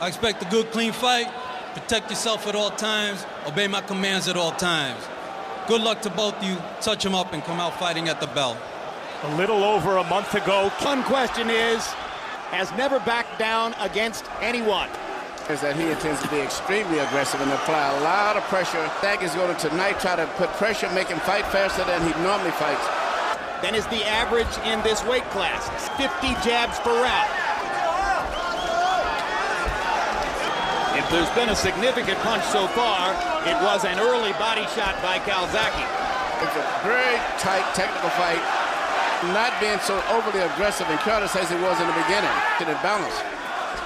I expect a good, clean fight. Protect yourself at all times. Obey my commands at all times. Good luck to both of you. Touch them up and come out fighting at the bell. A little over a month ago. One question is, has never backed down against anyone. Is that he intends to be extremely aggressive and apply a lot of pressure. Calzaghe is going to tonight try to put pressure, make him fight faster than he normally fights. Then is the average in this weight class, 50 jabs per round. If there's been a significant punch so far, it was an early body shot by Calzaghe. It's a very tight technical fight, not being so overly aggressive and careless as he was in the beginning. To the balance.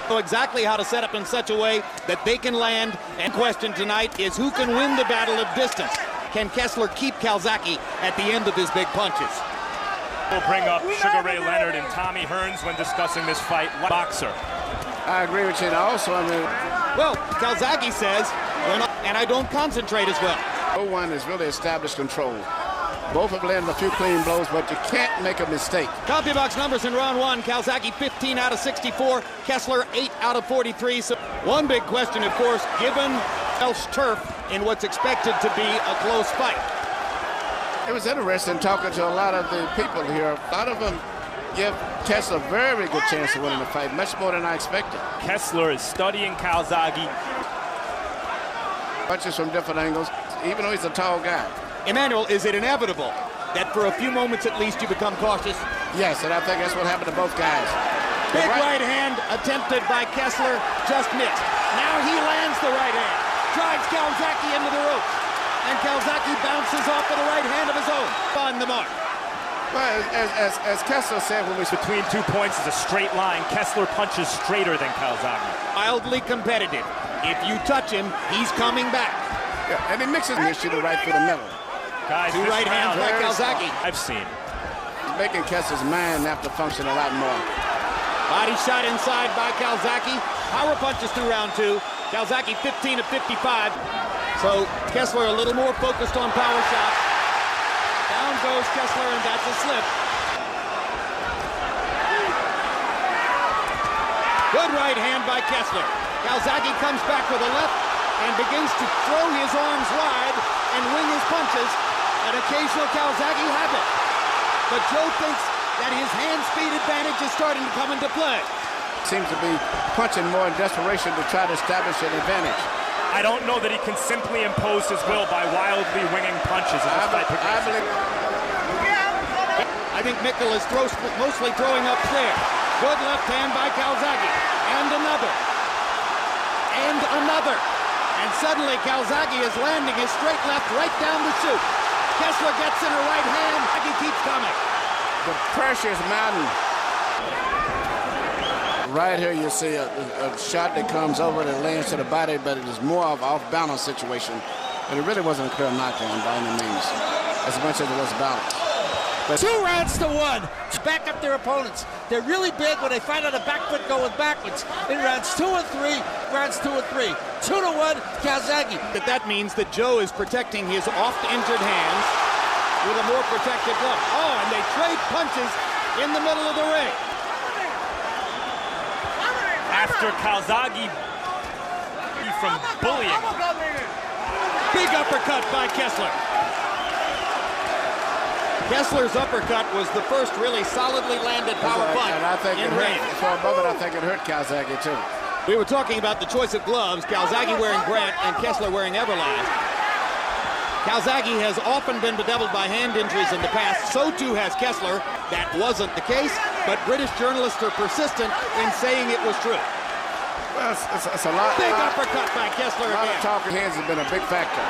Know exactly how to set up in such a way that they can land. And question tonight is who can win the battle of distance? Can Kessler keep Calzaghe at the end of his big punches? We'll bring up Sugar Ray Leonard and Tommy Hearns when discussing this fight. Boxer. I agree with you. And also, well, Calzaghe says, and I don't concentrate as well. No one has really established control. Both have landed a few clean blows, but you can't make a mistake. CompuBox numbers in round one. Calzaghe 15 out of 64. Kessler 8 out of 43. So one big question, of course, given Welsh turf in what's expected to be a close fight. It was interesting talking to a lot of the people here. A lot of them give Kessler a very good chance of winning the fight, much more than I expected. Kessler is studying Calzaghe. Punches from different angles, even though he's a tall guy. Emmanuel, is it inevitable that for a few moments at least you become cautious? Yes, and I think that's what happened to both guys. Big right hand attempted by Kessler, just missed. Now he lands the right hand, drives Calzaghe into the ropes, and Calzaghe bounces off with a right hand of his own on the mark. Well, as Kessler said when we... Between 2 points is a straight line. Kessler punches straighter than Calzaghe. Wildly competitive. If you touch him, he's coming back. Yeah, and he mixes the issue right through the middle. Guys, two right hands by Calzaghe. I've seen. He's making Kessler's mind have to function a lot more. Body shot inside by Calzaghe. Power punches through round two. Calzaghe 15 of 55. So Kessler a little more focused on power shots. Down goes Kessler, and that's a slip. Good right hand by Kessler. Calzaghe comes back with a left and begins to throw his arms wide and wing his punches. An occasional Calzaghe habit. But Joe thinks that his hand speed advantage is starting to come into play. Seems to be punching more in desperation to try to establish an advantage. I don't know that he can simply impose his will by wildly winging punches as this fight progresses. I think Mikkel is mostly throwing up there. Good left hand by Calzaghe. And another. And another. And suddenly Calzaghe is landing his straight left right down the chute. Kessler gets in a right hand. He keeps coming. The pressure is mounting. Right here you see a shot that comes over that lands to the body, but it is more of an off-balance situation. But it really wasn't a clear knockdown by any means, as much as it was balance. But 2 rounds to 1 to back up their opponents. They're really big when they find out a back foot going backwards. In rounds 2 and 3, rounds 2 and 3. 2 to 1, Calzaghe. That means that Joe is protecting his oft-injured hands with a more protected glove. Oh, and they trade punches in the middle of the ring. After Calzaghe from bullying. Big uppercut by Kessler. Kessler's uppercut was the first really solidly landed power punch in range. For a moment, I think it hurt Calzaghe too. We were talking about the choice of gloves, Calzaghe wearing Grant and Kessler wearing Everlast. Calzaghe has often been bedeviled by hand injuries in the past. So too has Kessler. That wasn't the case, but British journalists are persistent in saying it was true. Well, it's a lot. Big uppercut by Kessler again. A lot of talking hands has been a big factor.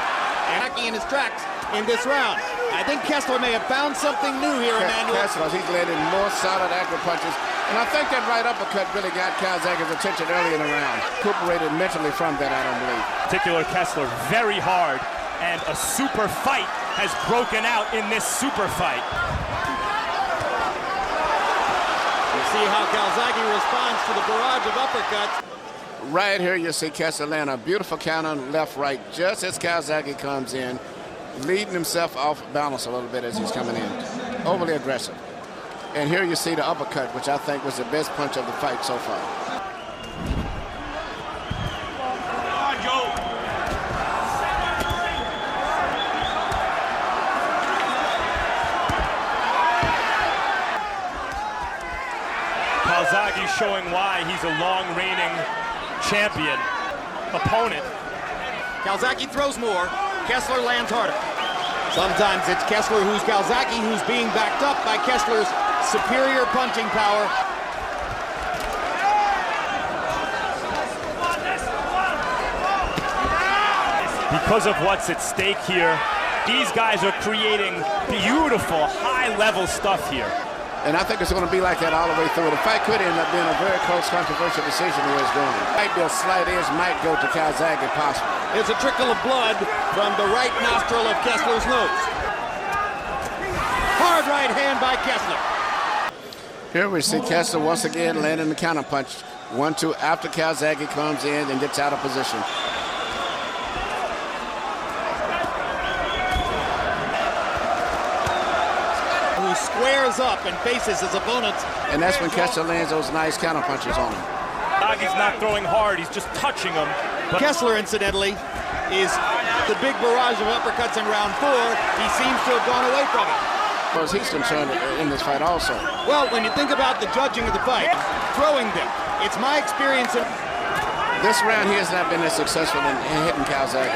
And in his tracks in this round. I think Kessler may have found something new here, Emmanuel. Kessler, he's landed more solid accurate punches. And I think that right uppercut really got Calzaghe's attention early in the round. Recuperated mentally from that, I don't believe. Particular Kessler, very hard. And a super fight has broken out in this super fight. You see how Calzaghe responds to the barrage of uppercuts. Right here you see Kessler land a beautiful counter left-right just as Calzaghe comes in, leading himself off balance a little bit as he's coming in. Overly aggressive. And here you see the uppercut, which I think was the best punch of the fight so far. showing why he's a long reigning champion opponent. Calzaghe throws more. Kessler lands harder. Sometimes it's Kessler who's Calzaghe, who's being backed up by Kessler's superior punching power. Because of what's at stake here, these guys are creating beautiful, high-level stuff here. And I think it's going to be like that all the way through. The fight could end up being a very close, controversial decision the way it's going. Might be a slight edge, might go to Calzaghe if possible. There's a trickle of blood from the right nostril of Kessler's nose. Hard right hand by Kessler. Here we see Kessler once again landing the counter punch. 1-2 after Calzaghe comes in and gets out of position. Who squares up and faces his opponents. And that's when Kessler lands those nice counter punches on him. Calzaghe's not throwing hard, he's just touching him. But Kessler, incidentally, is the big barrage of uppercuts in round 4. He seems to have gone away from it. As far as he's concerned in this fight also. Well, when you think about the judging of the fight, throwing them, it's my experience in This round he has not been as successful in hitting Calzaghe.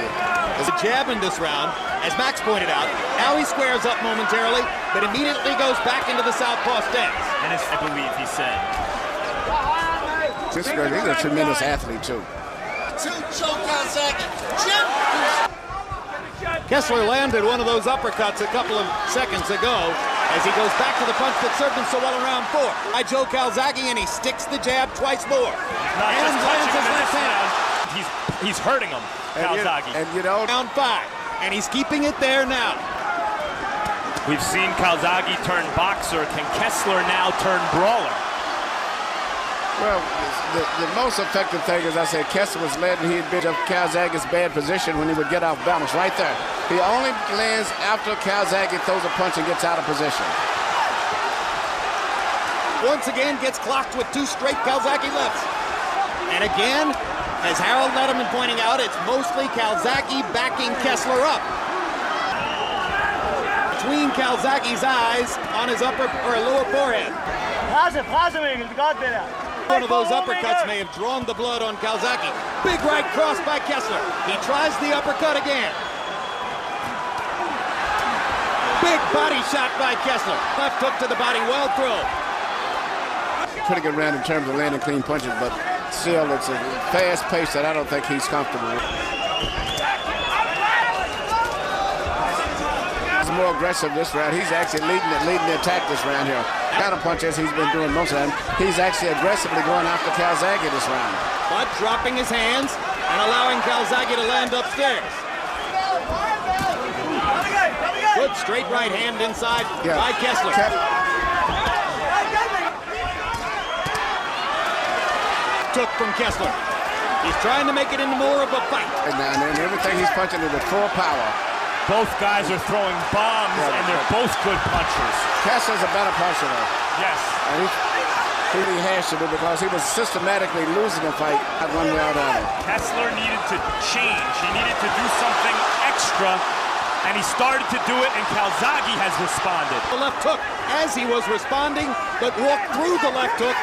There's a jab in this round, as Max pointed out. Now he squares up momentarily, but immediately goes back into the southpaw stance. and I believe he said. This guy, he's a tremendous athlete too. Kessler landed one of those uppercuts a couple of seconds ago as he goes back to the punch that served him so well in round 4. By Joe Calzaghe, and he sticks the jab twice more. Not and just lands touching his him in left this hand. round. He's hurting him, Calzaghe. And you know, Round 5, and he's keeping it there now. We've seen Calzaghe turn boxer. Can Kessler now turn brawler? well, the most effective thing is I said Kessler was letting he'd been of Calzaghe's bad position when he would get off balance right there. He only lands after Calzaghe throws a punch and gets out of position. Once again gets clocked with 2 straight Calzaghe lefts. And again, as Harold Letterman pointing out, it's mostly Calzaghe backing Kessler up. Between Calzaghe's eyes on his upper or lower forehead. One of those uppercuts may have drawn the blood on Calzaghe. Big right cross by Kessler. He tries the uppercut again. Big body shot by Kessler. Left hook to the body, well thrown. Pretty good round in terms of landing clean punches, but still it's a fast pace that I don't think he's comfortable with. He's more aggressive this round. He's actually leading the attack this round here. Counter punches he's been doing most of the time. He's actually aggressively going after Calzaghe this round. But dropping his hands and allowing Calzaghe to land upstairs. Good straight right hand inside by Kessler. Took from Kessler. He's trying to make it into more of a fight. And everything he's punching is with full power. Both guys are throwing bombs, and they're both good punchers. Kessler's a better puncher though. Yes. And he has to do because he was systematically losing the fight at one way or the other. Kessler needed to change. He needed to do something extra, and he started to do it, and Calzaghe has responded. The left hook as he was responding, but walked through the left hook.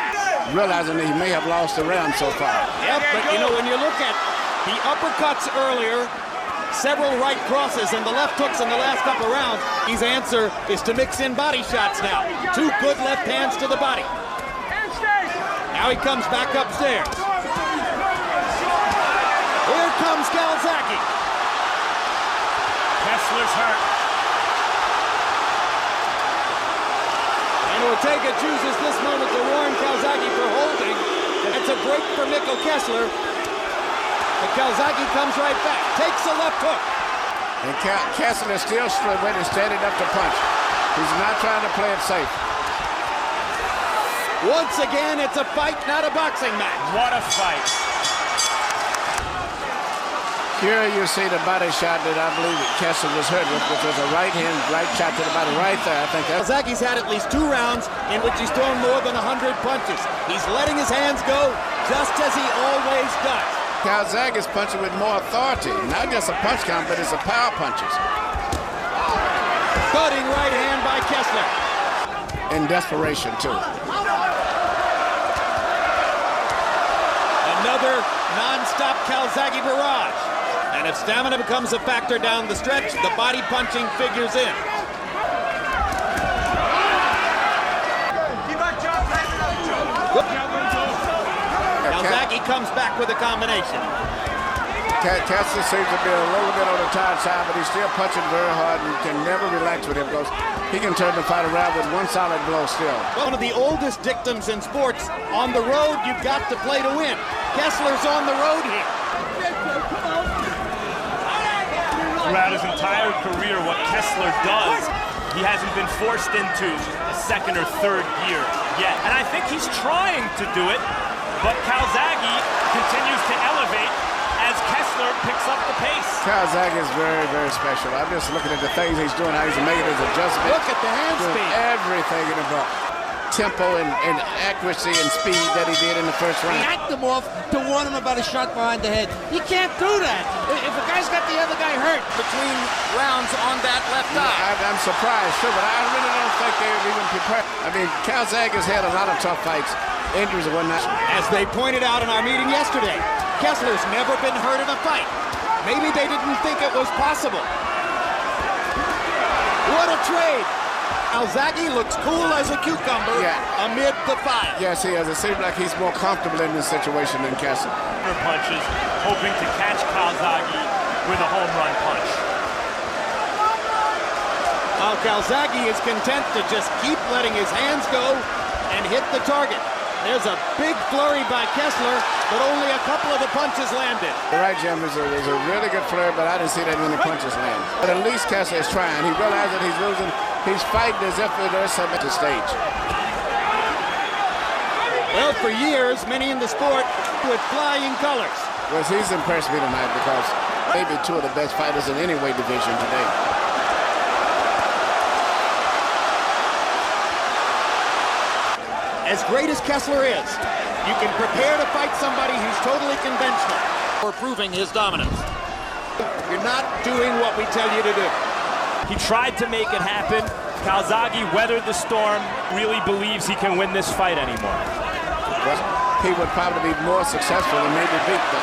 Realizing that he may have lost the round so far. Yep, but you know, when you look at the uppercuts earlier, several right crosses and the left hooks in the last couple rounds, his answer is to mix in body shots now. 2 good left hands to the body. Now he comes back upstairs. Here comes Calzaghe. Kessler's hurt. And Ortega chooses this moment to warn Calzaghe for holding. That's a break for Mikkel Kessler. But Calzaghe comes right back, takes a left hook. And Kessler is still standing up to punch. He's not trying to play it safe. Once again, it's a fight, not a boxing match. What a fight. Here you see the body shot that I believe Kessler was hurt with, which was a right shot to the body right there. I think that's... Calzaghe's had at least 2 rounds in which he's thrown more than 100 punches. He's letting his hands go just as he always does. Calzaghe is punching with more authority. Not just a punch count, but it's a power punches. Cutting right hand by Kessler. In desperation, too. another non-stop Calzaghe barrage. And if stamina becomes a factor down the stretch, the body punching figures in. Calzaghe comes back with a combination. Kessler seems to be a little bit on the tired side, but he's still punching very hard and can never relax with him because he can turn the fight around with one solid blow still. One of the oldest dictums in sports, on the road you've got to play to win. Kessler's on the road here. Throughout his entire career, what Kessler does, he hasn't been forced into a second or third gear yet. And I think he's trying to do it, but Calzaghe continues to elevate as Kessler picks up the pace. Calzaghe is very, very special. I'm just looking at the things he's doing, how he's making his adjustments. Look at the hand speed. Everything in the book. Tempo and accuracy and speed that he did in the first round. He hacked him off to warn him about a shot behind the head. You can't do that. If a guy's got the other guy hurt. Between rounds on that left eye. I'm surprised, too, but I really don't think they were even prepared. I mean, Calzaghe has had a lot of tough fights. Injuries and whatnot. As they pointed out in our meeting yesterday, Kessler's never been hurt in a fight. Maybe they didn't think it was possible. What a trade! Calzaghe looks cool as a cucumber amid the fire. Yes, he is. It seems like he's more comfortable in this situation than Kessler. Punches, hoping to catch Calzaghe with a home run punch. While Calzaghe is content to just keep letting his hands go and hit the target. There's a big flurry by Kessler, but only a couple of the punches landed. You're right, Jim. There's a really good flurry, but I didn't see that many punches land. But at least Kessler is trying. He realized that he's losing. He's fighting as if there's something at the stage. Well, for years, many in the sport with flying colors. Well, he's impressed me tonight because maybe two of the best fighters in any weight division today. As great as Kessler is, you can prepare to fight somebody who's totally conventional for proving his dominance. You're not doing what we tell you to do. He tried to make it happen. Calzaghe weathered the storm, really believes he can win this fight anymore. Well, he would probably be more successful and maybe beat, but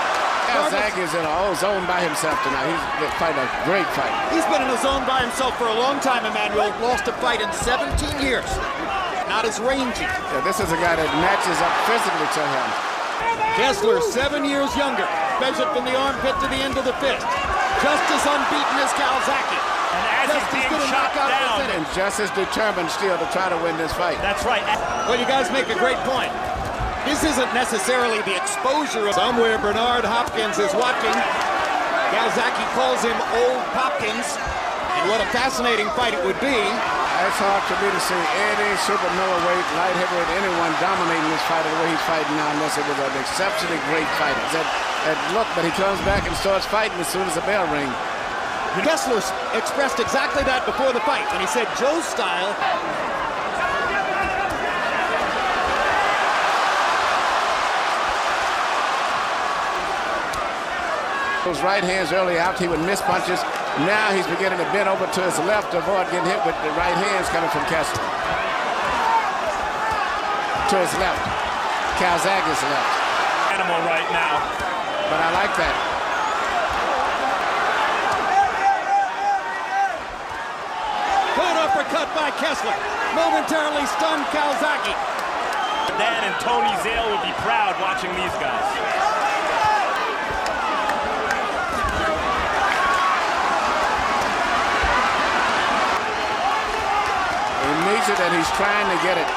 Calzaghe is in a whole zone by himself tonight. He's fighting a great fight. He's been in a zone by himself for a long time, Emmanuel. Lost a fight in 17 years. Not as rangy. Yeah, this is a guy that matches up physically to him. Kessler, 7 years younger, measured from the armpit to the end of the fist. Just as unbeaten as Calzaghe. And as he's being shot down, and just as determined still to try to win this fight. That's right. Well, you guys make a great point. This isn't necessarily the exposure of somewhere Bernard Hopkins is watching. Calzaghe calls him Old Hopkins. And what a fascinating fight it would be. It's hard for me to see any super middleweight, light heavyweight, anyone dominating this fight the way he's fighting now, unless it was an exceptionally great fight. That look, but he comes back and starts fighting as soon as the bell rings. Kessler expressed exactly that before the fight when he said Joe's style. Those right hands early out, he would miss punches. Now he's beginning to bend over to his left to avoid getting hit with the right hands coming from Kessler. To his left. Calzaghe's left. Animal right now. But I like that. Good uppercut by Kessler. Momentarily stunned Calzaghe. Dan and Tony Zale would be proud watching these guys. That he's trying to get it.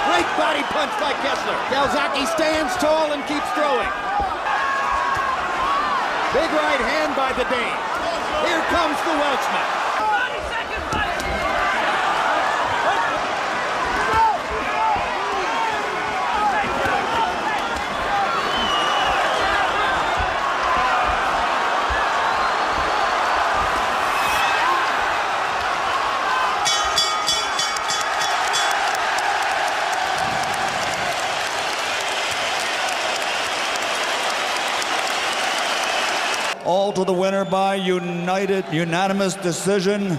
Great body punch by Kessler. Calzaghe stands tall and keeps throwing. Big right hand by the Dane. Here comes the Welshman. All to the winner by unanimous decision,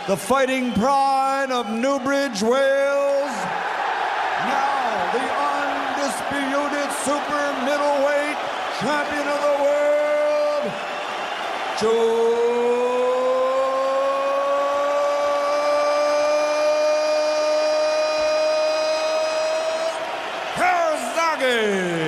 the Fighting Pride of Newbridge, Wales. Now the undisputed super middleweight champion of the world, Calzaghe.